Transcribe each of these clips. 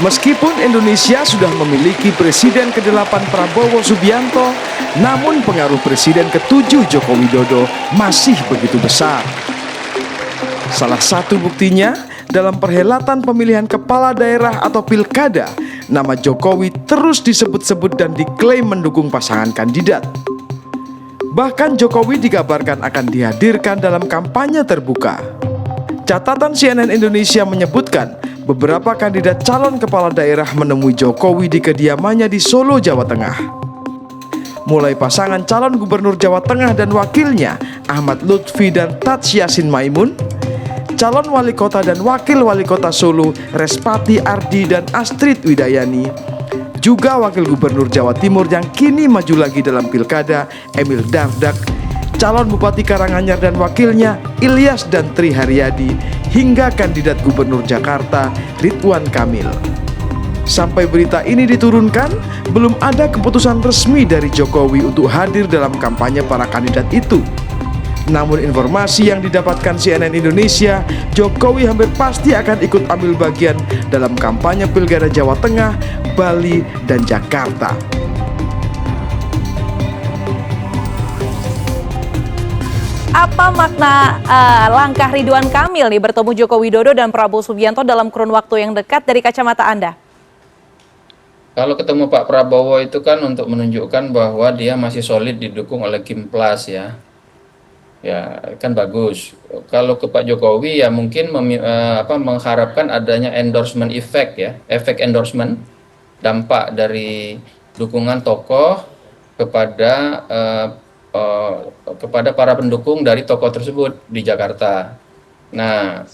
Meskipun Indonesia sudah memiliki Presiden ke-8 Prabowo Subianto, namun pengaruh Presiden ke-7 Joko Widodo masih begitu besar. Salah satu buktinya, dalam perhelatan pemilihan kepala daerah atau pilkada, nama Jokowi terus disebut-sebut dan diklaim mendukung pasangan kandidat. Bahkan Jokowi dikabarkan akan dihadirkan dalam kampanye terbuka. Catatan CNN Indonesia menyebutkan beberapa kandidat calon kepala daerah menemui Jokowi di kediamannya di Solo, Jawa Tengah. Mulai pasangan calon gubernur Jawa Tengah dan wakilnya Ahmad Lutfi dan Tats Yassin Maimun, calon wali kota dan wakil wali kota Solo Respati Ardi dan Astrid Widayani, juga wakil gubernur Jawa Timur yang kini maju lagi dalam pilkada Emil Dardak, calon bupati Karanganyar dan wakilnya Ilyas dan Tri Haryadi, hingga kandidat gubernur Jakarta Ridwan Kamil. Sampai berita ini diturunkan, belum ada keputusan resmi dari Jokowi untuk hadir dalam kampanye para kandidat itu. Namun informasi yang didapatkan CNN Indonesia, Jokowi hampir pasti akan ikut ambil bagian dalam kampanye Pilkada Jawa Tengah, Bali, dan Jakarta. Apa makna langkah Ridwan Kamil nih bertemu Joko Widodo dan Prabowo Subianto dalam kurun waktu yang dekat dari kacamata Anda? Kalau ketemu Pak Prabowo itu kan untuk menunjukkan bahwa dia masih solid didukung oleh Kim Plus ya. Ya, kan bagus. Kalau ke Pak Jokowi ya mungkin mengharapkan adanya endorsement effect ya, efek endorsement, dampak dari dukungan tokoh kepada para pendukung dari tokoh tersebut di Jakarta. Nah,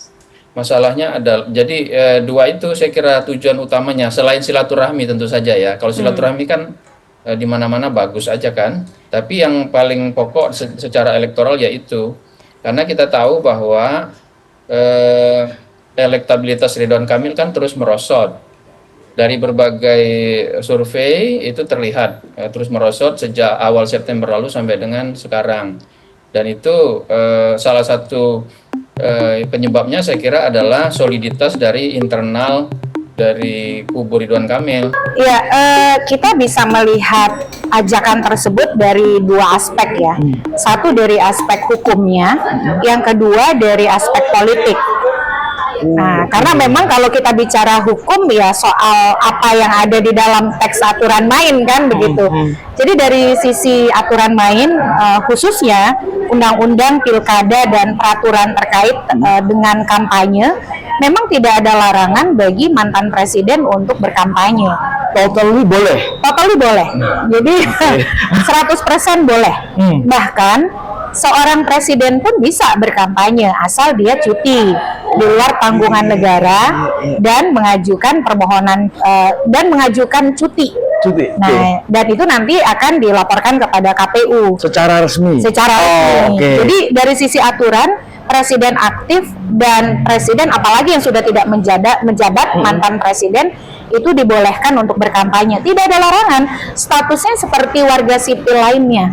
masalahnya adalah jadi dua itu saya kira tujuan utamanya selain silaturahmi tentu saja ya. Kalau silaturahmi kan di mana-mana bagus aja kan. Tapi yang paling pokok secara elektoral yaitu karena kita tahu bahwa elektabilitas Ridwan Kamil kan terus merosot. Dari berbagai survei itu terlihat terus merosot sejak awal September lalu sampai dengan sekarang. Dan itu salah satu penyebabnya saya kira adalah soliditas dari internal dari kubu Ridwan Kamil. Ya, kita bisa melihat ajakan tersebut dari dua aspek ya. Satu dari aspek hukumnya, yang kedua dari aspek politik. Nah, karena memang kalau kita bicara hukum ya soal apa yang ada di dalam teks aturan main kan begitu. Jadi dari sisi aturan main khususnya undang-undang pilkada dan peraturan terkait dengan kampanye, memang tidak ada larangan bagi mantan presiden untuk berkampanye. Totally boleh. Totally boleh. Jadi 100% boleh. Bahkan seorang presiden pun bisa berkampanye asal dia cuti di luar tanggungan negara dan mengajukan permohonan dan mengajukan cuti. Nah, dan itu nanti akan dilaporkan kepada KPU Secara resmi. Jadi dari sisi aturan, presiden aktif dan presiden apalagi yang sudah tidak menjabat mantan presiden itu dibolehkan untuk berkampanye. Tidak ada larangan. Statusnya seperti warga sipil lainnya.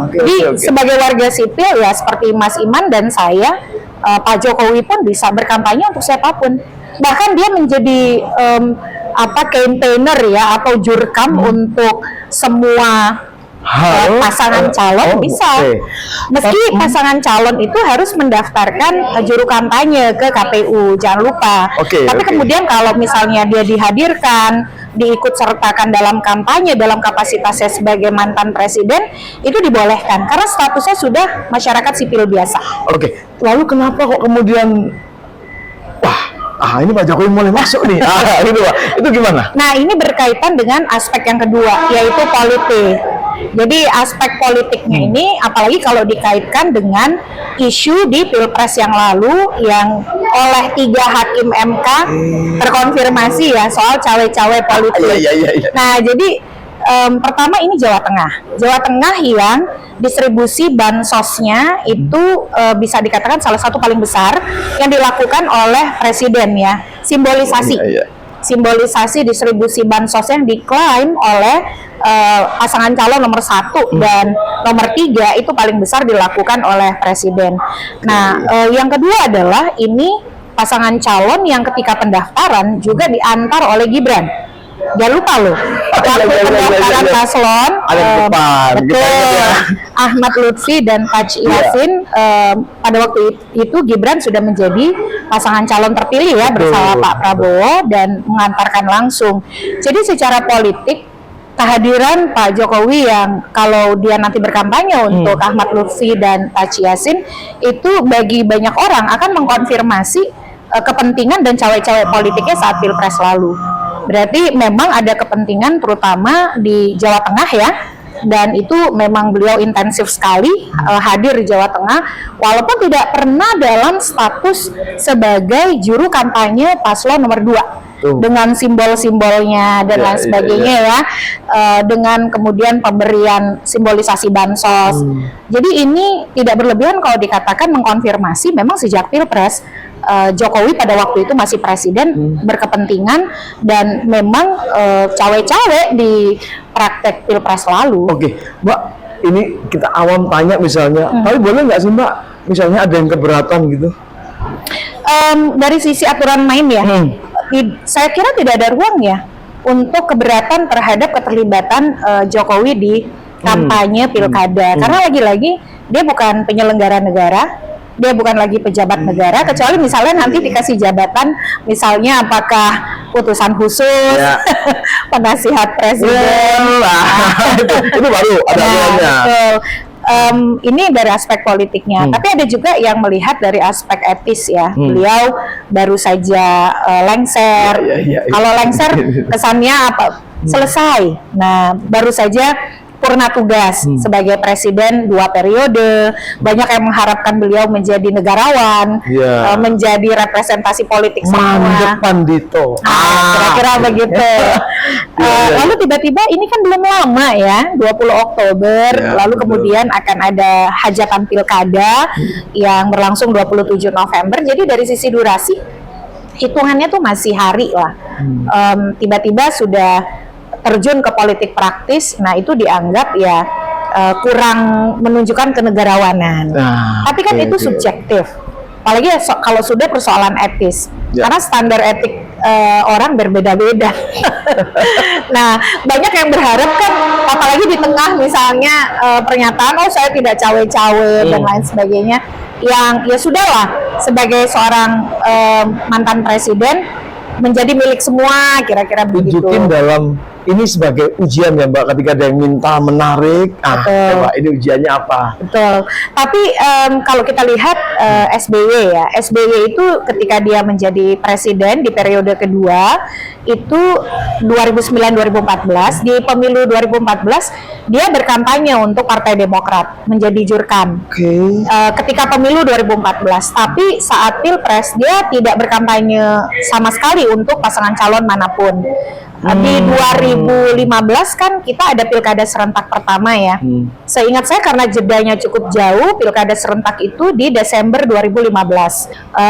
Jadi sebagai warga sipil ya seperti Mas Iman dan saya, Pak Jokowi pun bisa berkampanye untuk siapapun. Bahkan dia menjadi campaigner ya atau jurkam untuk semua pasangan calon bisa. Meski pasangan calon itu harus mendaftarkan juru kampanye ke KPU, jangan lupa. Tapi kemudian kalau misalnya dia dihadirkan, diikut sertakan dalam kampanye dalam kapasitasnya sebagai mantan presiden, itu dibolehkan karena statusnya sudah masyarakat sipil biasa. Lalu kenapa kok kemudian ini Pak Jokowi mulai masuk nih? Itu gimana? Nah, ini berkaitan dengan aspek yang kedua, yaitu politik. Jadi aspek politiknya ini, apalagi kalau dikaitkan dengan isu di Pilpres yang lalu yang oleh 3 hakim MK terkonfirmasi ya soal cawe-cawe politik. Nah, jadi pertama ini Jawa Tengah. Jawa Tengah yang distribusi bansosnya itu bisa dikatakan salah satu paling besar yang dilakukan oleh presiden ya. Simbolisasi distribusi bansos yang diklaim oleh pasangan calon nomor 1 dan nomor 3 itu paling besar dilakukan oleh presiden. Nah, yang kedua adalah ini pasangan calon yang ketika pendaftaran juga diantar oleh Gibran. Jangan lupa loh, waktu pendaftaran paslon, betul, Ahmad Lutfi dan Taci Yasin, pada waktu itu Gibran sudah menjadi pasangan calon terpilih ya bersama Pak Prabowo dan mengantarkan langsung. Jadi secara politik, kehadiran Pak Jokowi yang kalau dia nanti berkampanye untuk Ahmad Lutfi dan Taci Yasin itu bagi banyak orang akan mengkonfirmasi kepentingan dan cawe-cawe politiknya saat Pilpres lalu. Berarti memang ada kepentingan terutama di Jawa Tengah ya, dan itu memang beliau intensif sekali hadir di Jawa Tengah walaupun tidak pernah dalam status sebagai juru kampanye paslon nomor 2 dengan simbol-simbolnya dan lain sebagainya ya, dengan kemudian pemberian simbolisasi bansos. Jadi ini tidak berlebihan kalau dikatakan mengkonfirmasi memang sejak Pilpres Jokowi pada waktu itu masih presiden berkepentingan dan memang cawe-cawe di praktek Pilpres lalu. Oke, Mbak, ini kita awam tanya misalnya, tapi boleh nggak sih Mbak, misalnya ada yang keberatan gitu? Dari sisi aturan main ya, saya kira tidak ada ruang ya untuk keberatan terhadap keterlibatan Jokowi di kampanye pilkada, karena lagi-lagi dia bukan penyelenggara negara. Dia bukan lagi pejabat negara, kecuali misalnya nanti dikasih jabatan, misalnya apakah putusan khusus, penasihat presiden, itu baru ada aturannya. Ini dari aspek politiknya, tapi ada juga yang melihat dari aspek etis ya. Beliau baru saja lengser. Kalau lengser kesannya apa? Selesai. Nah, baru saja purna tugas sebagai presiden 2 periode. Banyak yang mengharapkan beliau menjadi negarawan, menjadi representasi politik semua. Pandito. Kira-kira begitu. Lalu tiba-tiba ini kan belum lama ya, 20 Oktober, lalu kemudian akan ada hajatan pilkada yang berlangsung 27 November. Jadi dari sisi durasi, hitungannya tuh masih hari lah. Tiba-tiba sudah terjun ke politik praktis, nah itu dianggap ya kurang menunjukkan kenegarawanan. Tapi kan itu subjektif, apalagi kalau sudah persoalan etis, karena standar etik orang berbeda-beda. Nah, banyak yang berharap kan, apalagi di tengah misalnya pernyataan, oh saya tidak cawe-cawe dan lain sebagainya, yang ya sudahlah sebagai seorang mantan presiden menjadi milik semua, kira-kira begitu. Tunjukin dalam ini sebagai ujian ya Mbak, ketika ada yang minta menarik, coba ini ujiannya apa? Betul. Tapi kalau kita lihat SBY ya, SBY itu ketika dia menjadi presiden di periode kedua itu 2009-2014, di pemilu 2014 dia berkampanye untuk Partai Demokrat menjadi jurkam. Ketika pemilu 2014, tapi saat Pilpres dia tidak berkampanye sama sekali untuk pasangan calon manapun. Di 2015 kan kita ada pilkada serentak pertama ya. Seingat saya karena jedanya cukup jauh, pilkada serentak itu di Desember 2015.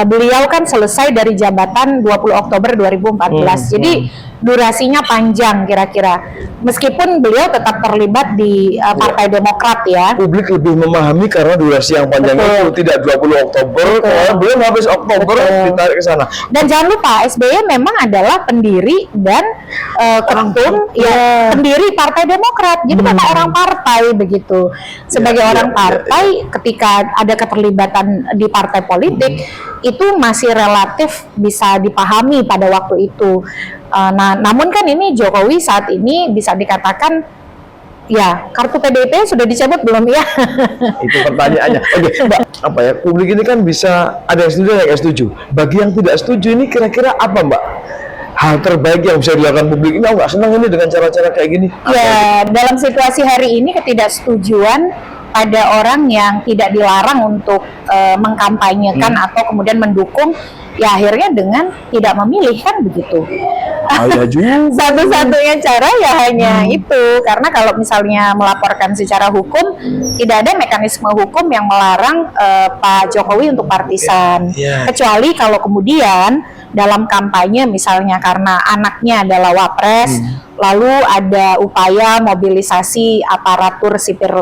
Beliau kan selesai dari jabatan 20 Oktober 2014. Jadi durasinya panjang kira-kira. Meskipun beliau tetap terlibat di Partai Demokrat ya. Publik lebih memahami karena durasi yang panjang itu, tidak 20 Oktober, belum habis Oktober ditarik ke sana. Dan jangan lupa SBY memang adalah pendiri dan ketum pendiri Partai Demokrat. Jadi memang orang partai begitu. Sebagai orang partai ketika ada keterlibatan di partai politik itu masih relatif bisa dipahami pada waktu itu. Nah, namun kan ini Jokowi saat ini bisa dikatakan ya kartu PDIP sudah dicabut belum ya? Itu pertanyaannya. Oke, Mbak, apa ya? Publik ini kan bisa ada yang setuju, ada yang setuju. Bagi yang tidak setuju ini kira-kira apa, Mbak? Hal terbaik yang bisa dilakukan publik ini, nggak senang ini dengan cara-cara kayak gini. Ya, dalam situasi hari ini ketidaksetujuan pada orang yang tidak dilarang untuk mengkampanyekan atau kemudian mendukung, ya akhirnya dengan tidak memilih kan begitu. Satu-satunya cara ya hanya itu, karena kalau misalnya melaporkan secara hukum tidak ada mekanisme hukum yang melarang Pak Jokowi untuk partisan, kecuali kalau kemudian dalam kampanye misalnya karena anaknya adalah wapres, lalu ada upaya mobilisasi aparatur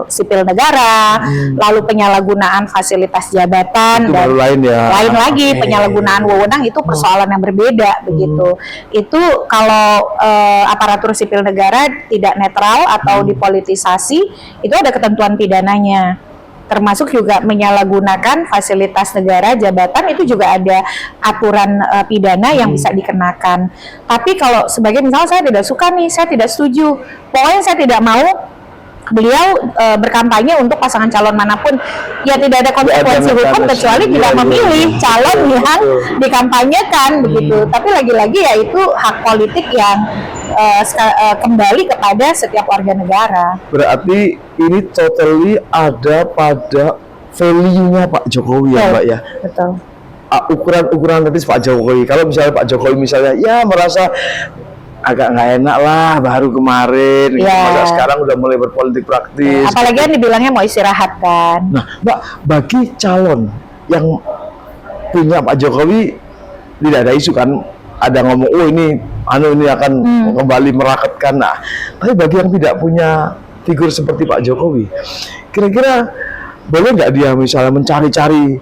sipil negara, lalu penyalahgunaan fasilitas jabatan Itu dan baru lain ya. lain lagi Oke. penyalahgunaan wewenang itu persoalan yang berbeda begitu. Itu kalau aparatur sipil negara tidak netral atau dipolitisasi, itu ada ketentuan pidananya. Termasuk juga menyalahgunakan fasilitas negara, jabatan, itu juga ada aturan pidana yang bisa dikenakan. Tapi kalau sebagai misalnya saya tidak suka nih, saya tidak setuju, pokoknya saya tidak mau beliau berkampanye untuk pasangan calon manapun, ya tidak ada konsekuensi Ada hukum mekanisme. kecuali bila Iya, iya, memilih iya. calon yang Betul. dikampanyekan begitu. Tapi lagi-lagi ya itu hak politik yang kembali kepada setiap warga negara. Berarti ini totally ada pada value-nya Pak Jokowi ya Mbak ya. Betul. Ukuran kritis Pak Jokowi. Kalau misalnya Pak Jokowi misalnya ya merasa agak nggak enak lah baru kemarin, gitu. Iya. Masa sekarang udah mulai berpolitik praktis. Apalagi kan dibilangnya mau istirahat kan. Nah, Mbak, bagi calon yang punya Pak Jokowi tidak ada isu kan, ada ngomong, oh ini akan kembali merakatkan. Nah, tapi bagi yang tidak punya figur seperti Pak Jokowi, kira-kira boleh nggak dia misalnya mencari-cari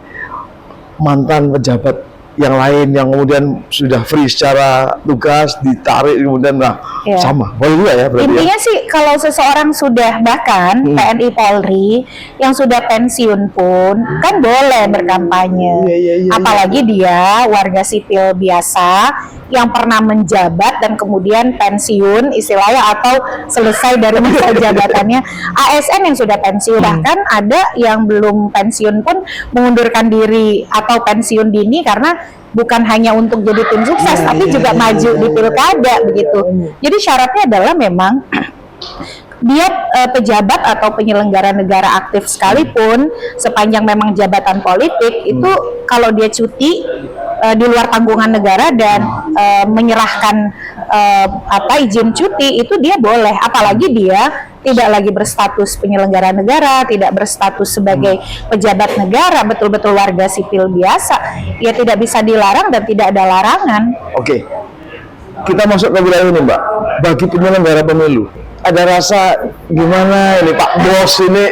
mantan pejabat yang lain yang kemudian sudah free secara tugas ditarik kemudian Iya. sama, boleh juga ya berarti ya? Intinya sih kalau seseorang sudah bahkan TNI Polri yang sudah pensiun pun kan boleh berkampanye. Iya. Apalagi dia warga sipil biasa yang pernah menjabat dan kemudian pensiun istilahnya atau selesai dari masa jabatannya. ASN yang sudah pensiun, bahkan ada yang belum pensiun pun mengundurkan diri atau pensiun dini karena bukan hanya untuk jadi tim sukses, tapi juga maju di pilkada begitu. Jadi syaratnya adalah memang dia pejabat atau penyelenggara negara aktif sekalipun, sepanjang memang jabatan politik itu kalau dia cuti di luar tanggungan negara dan menyerahkan izin cuti itu dia boleh, apalagi dia tidak lagi berstatus penyelenggara negara, tidak berstatus sebagai pejabat negara, betul-betul warga sipil biasa, ya tidak bisa dilarang dan tidak ada larangan. Oke, kita masuk ke wilayah ini Mbak. Bagi penyelenggara pemilu, ada rasa gimana ini Pak Bos ini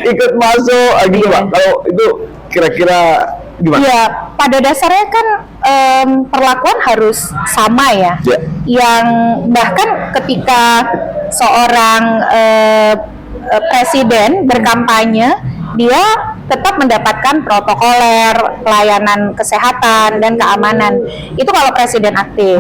ikut masuk gitu Pak. Kalau itu kira-kira gimana? Ya, pada dasarnya kan perlakuan harus sama ya. Ya. Yang bahkan ketika seorang presiden berkampanye, dia tetap mendapatkan protokoler, pelayanan kesehatan dan keamanan. Itu kalau presiden aktif.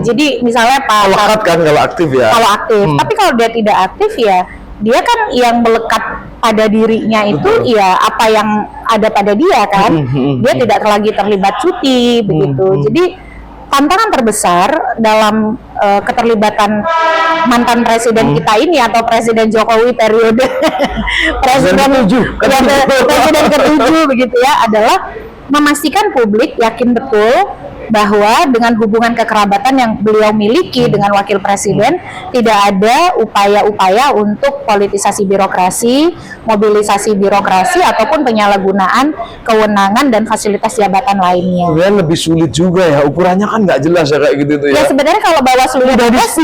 Jadi misalnya Pak Melekat kan kalau aktif ya? kalau aktif. Tapi kalau dia tidak aktif ya dia kan yang melekat pada dirinya itu ya apa yang ada pada dia kan. Dia tidak lagi terlibat cuti begitu. Jadi tantangan terbesar dalam keterlibatan mantan presiden kita ini atau Presiden Jokowi periode presiden ketujuh begitu ya adalah memastikan publik yakin betul bahwa dengan hubungan kekerabatan yang beliau miliki dengan wakil presiden tidak ada upaya-upaya untuk politisasi birokrasi, mobilisasi birokrasi ataupun penyalahgunaan kewenangan dan fasilitas jabatan lainnya. Sebenarnya lebih sulit juga ya, ukurannya kan nggak jelas ya kayak gitu tuh Ya ya. sebenarnya kalau Bawaslu-nya tegas,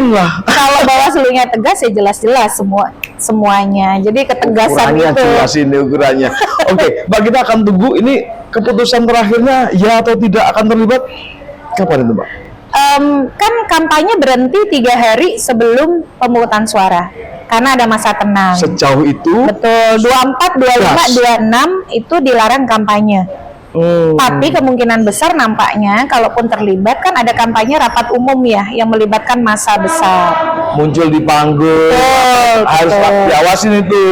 kalau Bawaslu-nya tegas ya jelas-jelas semuanya. Jadi ketegasan Ukurannya itu. jelas ini ukurannya. Oke, Mbak, kita akan tunggu ini keputusan terakhirnya ya atau tidak akan terlibat. Kapan itu Mbak? Kan kampanye berhenti 3 hari sebelum pemungutan suara karena ada masa tenang. Sejauh itu Betul, 24, 25, 26 itu dilarang kampanye. Tapi kemungkinan besar nampaknya kalaupun terlibat kan ada kampanye rapat umum ya yang melibatkan massa besar. muncul di panggung, harus diawasin itu.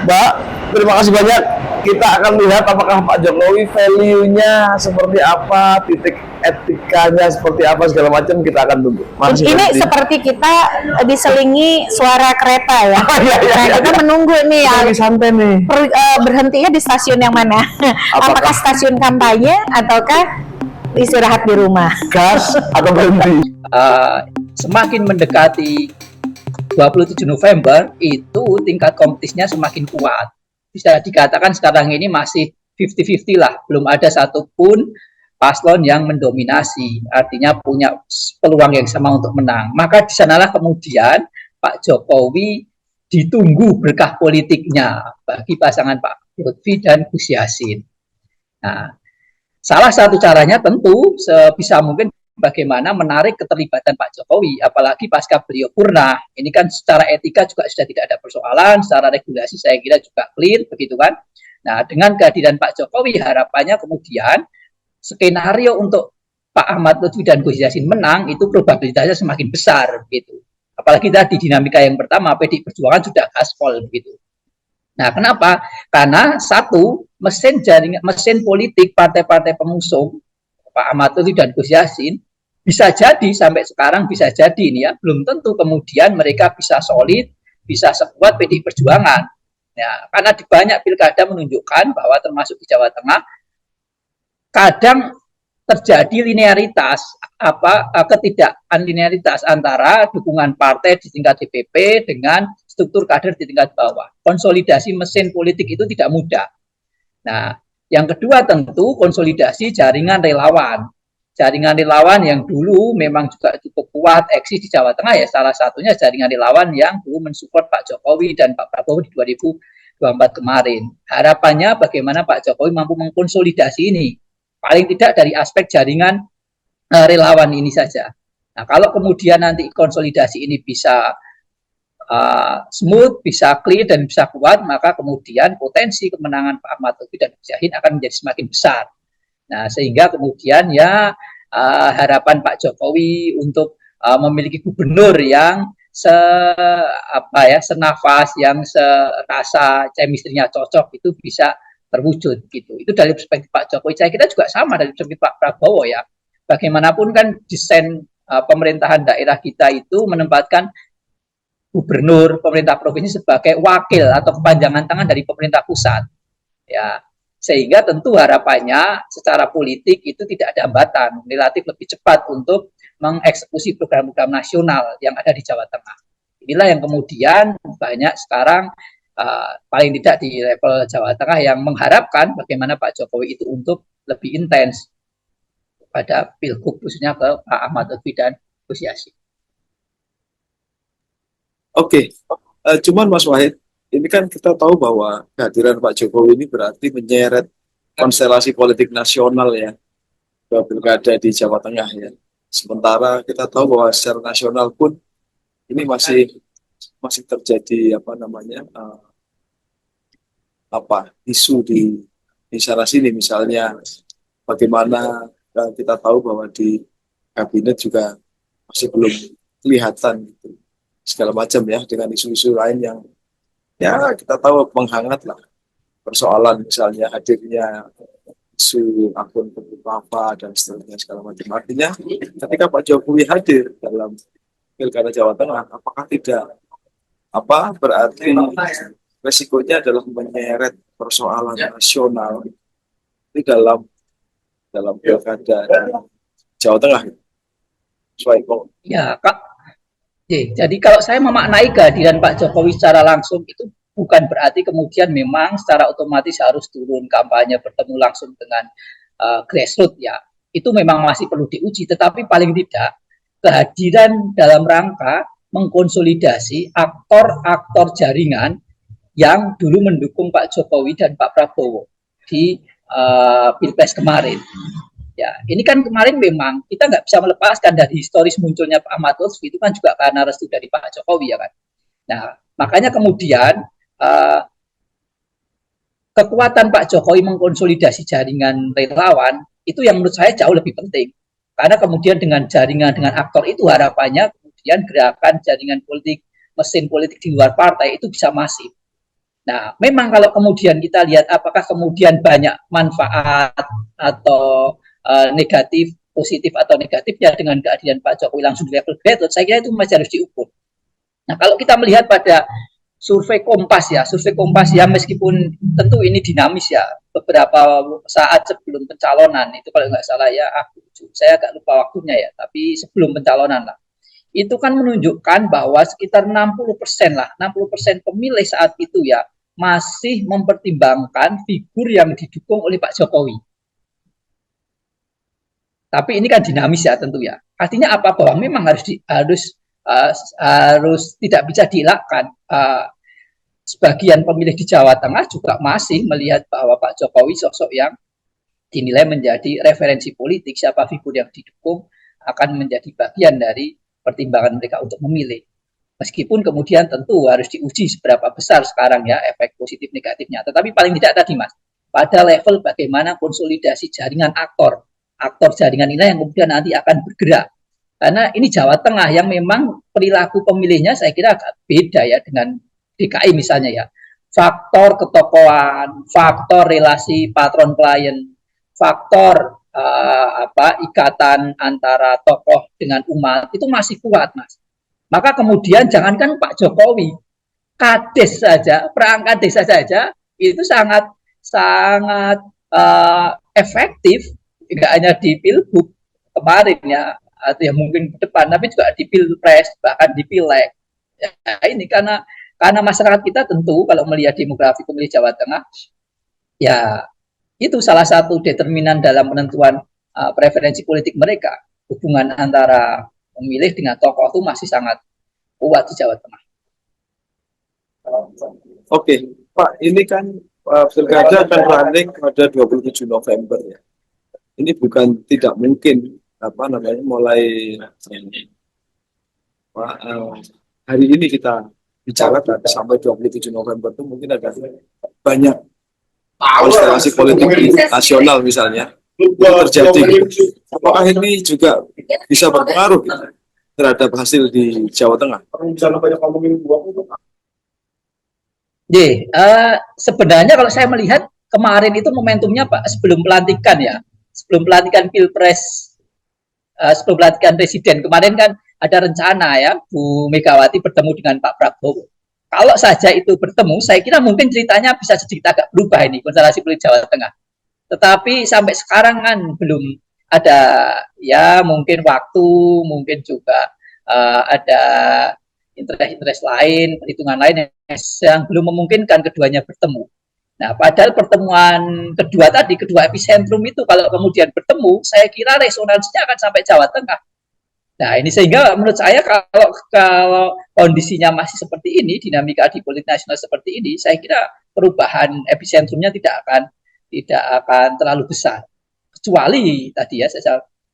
Mbak, terima kasih banyak. Kita akan lihat apakah Pak Jokowi value-nya seperti apa, titik etikanya seperti apa, segala macam kita akan tunggu. Makasih, Ini Berhenti. seperti kita diselingi suara kereta ya. Iya, Nah, kita menunggu nih ya. Lagi santai nih. Berhentinya di stasiun yang mana? Apakah stasiun kampanye ataukah istirahat di rumah? Gas atau berhenti? Semakin mendekati 27 November itu tingkat kompetisinya semakin kuat. Bisa dikatakan sekarang ini masih 50-50 lah, belum ada satupun paslon yang mendominasi, artinya punya peluang yang sama untuk menang. Maka di sanalah kemudian Pak Jokowi ditunggu berkah politiknya bagi pasangan Pak Lutfi dan Gus Yassin. Nah, salah satu caranya tentu sebisa mungkin bagaimana menarik keterlibatan Pak Jokowi, apalagi pasca beliau purna. Ini kan secara etika juga sudah tidak ada persoalan, secara regulasi saya kira juga clear, begitu kan. Nah, dengan kehadiran Pak Jokowi, harapannya kemudian skenario untuk Pak Ahmad Lutfi dan Gus Yassin menang itu probabilitasnya semakin besar, begitu. Apalagi tadi dinamika yang pertama, PDI Perjuangan sudah gaspol, begitu. Nah, kenapa? Karena satu, mesin politik partai-partai pengusung Pak Ahmad Lutfi dan Gus Yassin bisa jadi sampai sekarang bisa jadi ini ya, belum tentu kemudian mereka bisa solid, bisa sekuat PDI Perjuangan. Ya, karena di banyak pilkada menunjukkan bahwa termasuk di Jawa Tengah kadang terjadi linearitas ketidakanlinearitas antara dukungan partai di tingkat DPP dengan struktur kader di tingkat bawah. Konsolidasi mesin politik itu tidak mudah. Nah, yang kedua tentu konsolidasi jaringan relawan. Jaringan relawan yang dulu memang juga cukup kuat eksis di Jawa Tengah ya, salah satunya jaringan relawan yang dulu mensupport Pak Jokowi dan Pak Prabowo di 2024 kemarin. Harapannya bagaimana Pak Jokowi mampu mengkonsolidasi ini, paling tidak dari aspek jaringan relawan ini saja. Nah, kalau kemudian nanti konsolidasi ini bisa smooth, bisa clear dan bisa kuat, maka kemudian potensi kemenangan Pak Ahmad Lutfi dan Gus Yassin akan menjadi semakin besar. Nah, sehingga kemudian ya harapan Pak Jokowi untuk memiliki gubernur yang senafas, yang serasa chemistry-nya cocok itu bisa terwujud gitu. Itu dari perspektif Pak Jokowi. Saya kira juga sama dari perspektif Pak Prabowo ya. Bagaimanapun kan desain pemerintahan daerah kita itu menempatkan gubernur, pemerintah provinsi sebagai wakil atau kepanjangan tangan dari pemerintah pusat. Ya, sehingga tentu harapannya secara politik itu tidak ada hambatan, relatif lebih cepat untuk mengeksekusi program-program nasional yang ada di Jawa Tengah. Inilah yang kemudian banyak sekarang paling tidak di level Jawa Tengah yang mengharapkan bagaimana Pak Jokowi itu untuk lebih intens pada pilgub khususnya ke Pak Ahmad Lutfi dan Gus Yassin. Oke, cuman Mas Wahid, ini kan kita tahu bahwa kehadiran Pak Jokowi ini berarti menyeret konstelasi politik nasional ya ke pilkada di Jawa Tengah ya. Sementara kita tahu bahwa secara nasional pun ini masih terjadi isu di sana sini, misalnya bagaimana kita tahu bahwa di kabinet juga masih belum kelihatan gitu, segala macam ya, dengan isu-isu lain yang ya kita tahu menghangat lah, persoalan misalnya hadirnya isu akun apa dan seterusnya segala macam. Artinya ketika Pak Jokowi hadir dalam pilkada Jawa Tengah, apakah tidak berarti resikonya adalah menyeret persoalan nasional di dalam pilkada Jawa Tengah? Ya, Kak. Jadi kalau saya memaknai kehadiran Pak Jokowi secara langsung itu bukan berarti kemudian memang secara otomatis harus turun kampanye bertemu langsung dengan grassroots ya. Itu memang masih perlu diuji, tetapi paling tidak kehadiran dalam rangka mengkonsolidasi aktor-aktor jaringan yang dulu mendukung Pak Jokowi dan Pak Prabowo di Pilpres kemarin. Ya, ini kan kemarin memang kita nggak bisa melepaskan dari historis munculnya Pak Ahmad Lutfi itu kan juga karena restu dari Pak Jokowi ya kan. Nah, makanya kemudian kekuatan Pak Jokowi mengkonsolidasi jaringan relawan itu yang menurut saya jauh lebih penting. Karena kemudian dengan jaringan dengan aktor itu harapannya kemudian gerakan jaringan politik, mesin politik di luar partai itu bisa masif. Nah, memang kalau kemudian kita lihat apakah kemudian banyak manfaat atau negatif, positif atau negatifnya dengan kehadiran Pak Jokowi langsung di level grassroots, saya kira itu masih harus diukur. Nah, kalau kita melihat pada survei Kompas yang meskipun tentu ini dinamis ya, beberapa saat sebelum pencalonan, itu kalau nggak salah ya, saya agak lupa waktunya ya, tapi sebelum pencalonan lah, itu kan menunjukkan bahwa sekitar 60% lah, 60% pemilih saat itu ya, masih mempertimbangkan figur yang didukung oleh Pak Jokowi. Tapi ini kan dinamis ya tentu ya. Artinya apa? Bahwa memang harus tidak bisa dielakkan. Sebagian pemilih di Jawa Tengah juga masih melihat bahwa Pak Jokowi sosok yang dinilai menjadi referensi politik, siapa figur yang didukung akan menjadi bagian dari pertimbangan mereka untuk memilih. Meskipun kemudian tentu harus diuji seberapa besar sekarang ya efek positif negatifnya. Tetapi paling tidak tadi Mas, pada level bagaimana konsolidasi jaringan aktor jaringan ini yang kemudian nanti akan bergerak. Karena ini Jawa Tengah yang memang perilaku pemilihnya saya kira agak beda ya dengan DKI misalnya ya. Faktor ketokohan, faktor relasi patron klien, faktor ikatan antara tokoh dengan umat itu masih kuat Mas. Maka kemudian jangankan Pak Jokowi, kades saja, perangkat desa saja itu sangat efektif, tidak hanya di pilgub kemarin ya, atau ya mungkin ke depan, tapi juga di pilpres, bahkan di pileg. Ya, ini karena masyarakat kita tentu kalau melihat demografi pemilih Jawa Tengah, ya itu salah satu determinan dalam penentuan preferensi politik mereka. Hubungan antara pemilih dengan tokoh itu masih sangat kuat di Jawa Tengah. Oke, Pak, ini kan pilkada akan running pada 27 November ya. Ini bukan tidak mungkin mulai hari ini kita bicara sampai 27 November itu mungkin ada banyak konstelasi politik nasional misalnya terjadi. Apakah ini juga bisa berpengaruh terhadap hasil di Jawa Tengah? Sebenarnya kalau saya melihat kemarin itu momentumnya Pak sebelum pelantikan Pilpres, sebelum pelantikan Presiden kemarin kan ada rencana ya Bu Megawati bertemu dengan Pak Prabowo. Kalau saja itu bertemu, saya kira mungkin ceritanya bisa sedikit agak berubah ini konstelasi politik Jawa Tengah. Tetapi sampai sekarang kan belum ada ya mungkin waktu, mungkin juga ada interest lain, perhitungan lain yang belum memungkinkan keduanya bertemu. Nah, padahal pertemuan kedua epicentrum itu kalau kemudian bertemu, saya kira resonansinya akan sampai Jawa Tengah. Nah, ini sehingga menurut saya kalau kondisinya masih seperti ini, dinamika di politik nasional seperti ini, saya kira perubahan epicentrumnya tidak akan terlalu besar. Kecuali tadi ya,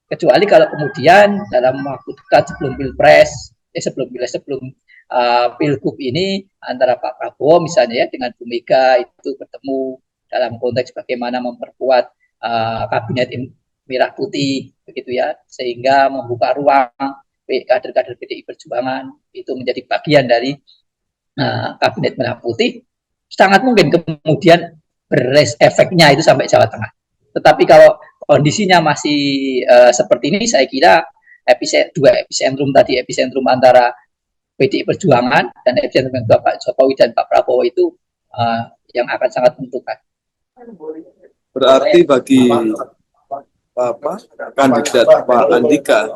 kecuali kalau kemudian dalam waktu dekat sebelum Pilpres, sebelum Pilgub ini antara Pak Prabowo misalnya ya dengan Bu Mega itu bertemu dalam konteks bagaimana memperkuat kabinet merah putih begitu ya, sehingga membuka ruang kader-kader PDI Perjuangan itu menjadi bagian dari kabinet merah putih, sangat mungkin kemudian efeknya itu sampai Jawa Tengah. Tetapi kalau kondisinya masih seperti ini, saya kira epicentrum antara PDI Perjuangan dan epicentrum yang Pak Jokowi dan Pak Prabowo itu yang akan sangat menentukan. Berarti bagi kandidat Pak Andika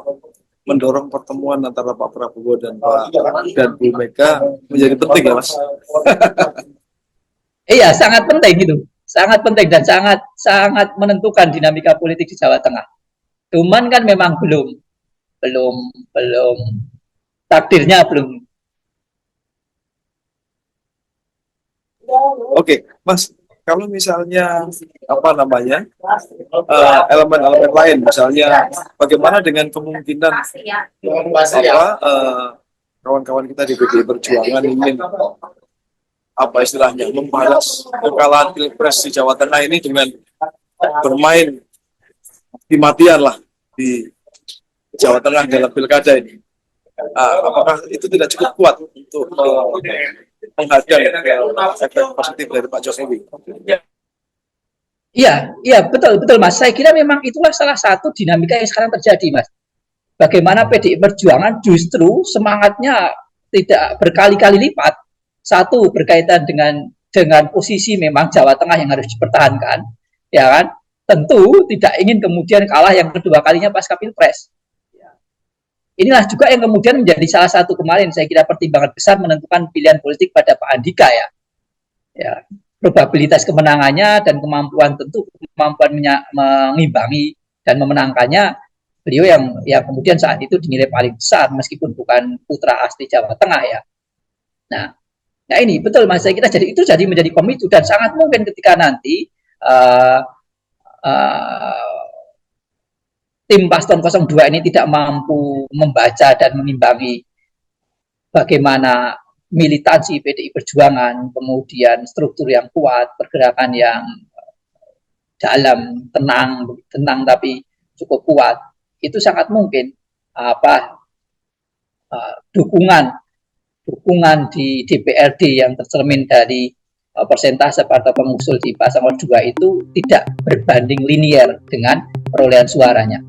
mendorong pertemuan antara Pak Prabowo dan Bu Mega menjadi penting ya Mas? Iya, sangat penting itu. Sangat penting dan sangat menentukan dinamika politik di Jawa Tengah. Cuman kan memang belum takdirnya belum. Oke, Mas, kalau misalnya elemen-elemen lain, misalnya bagaimana dengan kemungkinan kawan-kawan kita di PDI Perjuangan ingin istilahnya membalas kekalahan Pilpres di Jawa Tengah ini dengan bermain mati-matian lah di Jawa Tengah dalam pilkada ini. Apakah itu tidak cukup kuat untuk menghadang efek positif dari Pak Jokowi? Iya, betul Mas. Saya kira memang itulah salah satu dinamika yang sekarang terjadi, Mas. Bagaimana PDI Perjuangan justru semangatnya tidak berkali-kali lipat. Satu, berkaitan dengan posisi memang Jawa Tengah yang harus dipertahankan, ya kan? Tentu tidak ingin kemudian kalah yang kedua kalinya pasca Pilpres. Inilah juga yang kemudian menjadi salah satu kemarin saya kira pertimbangan besar menentukan pilihan politik pada Pak Andika ya. Probabilitas kemenangannya dan kemampuan mengimbangi dan memenangkannya beliau yang kemudian saat itu dinilai paling besar meskipun bukan putra asli Jawa Tengah ya. Nah ini betul Mas, saya kira itu jadi menjadi pemicu dan sangat mungkin ketika nanti tim Paslon 02 ini tidak mampu membaca dan mengimbangi bagaimana militansi PDI Perjuangan, kemudian struktur yang kuat, pergerakan yang dalam, tenang tapi cukup kuat, itu sangat mungkin dukungan di DPRD yang tercermin dari persentase partai pengusul di pasangan 2 itu tidak berbanding linier dengan perolehan suaranya.